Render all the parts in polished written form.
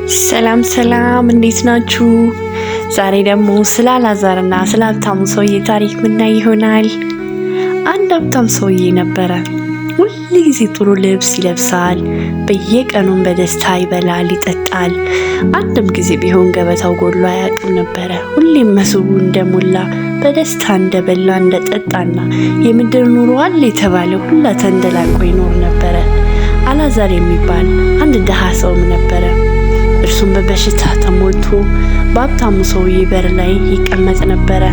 ሰላም እንዴት ናችሁ? ዛሬ ደግሞ ስለ አልዓዛርና ስለ ሀብታሙ ሰውዬ ታሪክ ምናይ ይሆናል። አንድ ሀብታም ሰውዬ ነበረ። ሁሉ ጊዜ ጥሩ ልብስ ይለብሳል። በየቀኑም በደስታ ይበላል፣ ይጠጣል። አንድም ጊዜ ቢሆን ገበታው ጎድሎ አያውቅም ነበረ። ሁሌም መሶቡ እንደሞላ በደስታ እንደበላ እንደጠጣና የምድር ኑሮ አለ የተባለ ሁላ ተንደላቆ ይኖር ነበረ። አልዓዛር የሚባል አንድ ደሃ ሰውም ነበረ። እርሱም በበሽታ ተሞልቶ በሀብታሙ ሰውዬ በር ላይ ይቀመጥ ነበረ።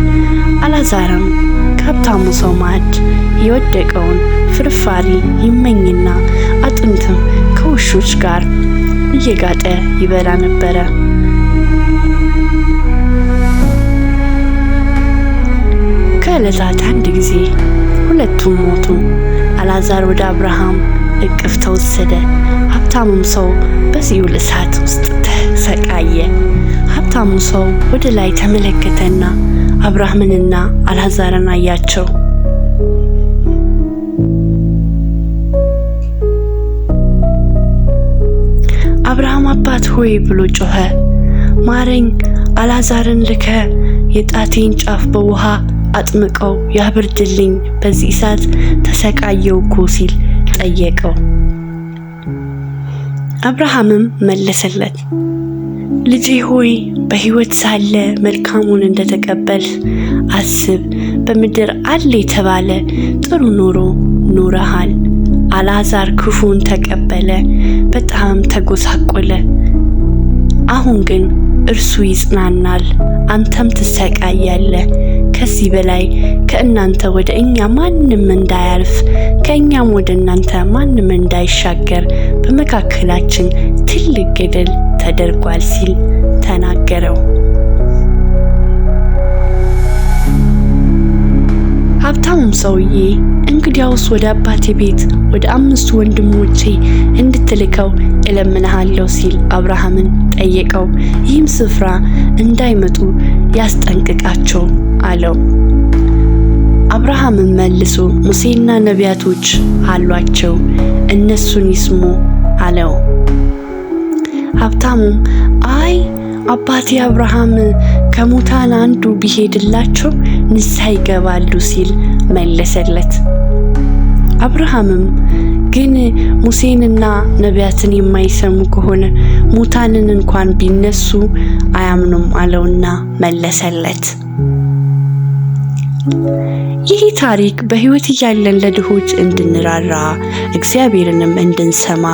አልዓዛርም ከሀብታሙ ሰው ማዕድ የወደቀውን ፍርፋሪ ይመኝና አጥንትም ከውሾች ጋር እየጋጠ ይበላ ነበረ። ከዕለታት አንድ ጊዜ ሁለቱም ሞቱ። አልዓዛር ወደ አብርሃም እቅፍ ተወሰደ። ሀብታሙም ሰው በሲኦል እሳት ውስጥ ተሰቃየ። ሀብታሙ ሰው ወደ ላይ ተመለከተና አብርሃምንና አልዓዛርን አያቸው። አብርሃም አባት ሆይ ብሎ ጮኸ። ማረኝ፣ አልዓዛርን ልከ የጣቴን ጫፍ በውሃ አጥምቀው ያብርድልኝ፣ በዚህ እሳት ተሰቃየው እኮ ሲል ጠየቀው። አብርሃምም መለሰለት፣ ልጄ ሆይ በሕይወት ሳለ መልካሙን እንደተቀበል አስብ። በምድር አለ የተባለ ጥሩ ኑሮ ኑረሃል። አልዓዛር ክፉን ተቀበለ፣ በጣም ተጎሳቆለ። አሁን ግን እርሱ ይጽናናል፣ አንተም ትሰቃያለህ። ከዚህ በላይ ከእናንተ ወደ እኛ ማንም እንዳያልፍ ከእኛም ወደ እናንተ ማንም እንዳይሻገር በመካከላችን ትልቅ ገደል ተደርጓል ሲል ተናገረው። ሀብታሙም ሰውዬ እንግዲያውስ ወደ አባቴ ቤት ወደ 5 ወንድሞቼ እንድትልከው እለምንሃለሁ ሲል አብርሃምን ጠየቀው። ይህም ስፍራ እንዳይመጡ ያስጠንቅቃቸው አለው። አብርሃምም መልሶ ሙሴና ነቢያቶች አሏቸው፣ እነሱን ይስሙ አለው። ሀብታሙም አይ አባቴ አብርሃም ከሙታን አንዱ ቢሄድላቸው ንስሐ ይገባሉ ሲል መለሰለት። አብርሃምም ግን ሙሴንና ነቢያትን የማይሰሙ ከሆነ ሙታንን እንኳን ቢነሱ አያምኑም አለውና መለሰለት። ይህ ታሪክ በሕይወት እያለን ለድሆች እንድንራራ እግዚአብሔርንም እንድንሰማ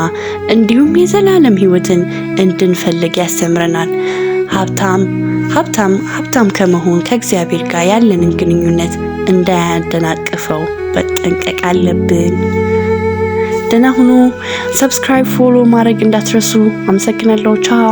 እንዲሁም የዘላለም ሕይወትን እንድንፈልግ ያስተምረናል። ሀብታም ከመሆን ከእግዚአብሔር ጋር ያለንን ግንኙነት እንዳያደናቅፈው መጠንቀቅ አለብን። ደህና ሁኑ። ሰብስክራይብ፣ ፎሎ ማድረግ እንዳትረሱ። አመሰግናለሁ። ቻው።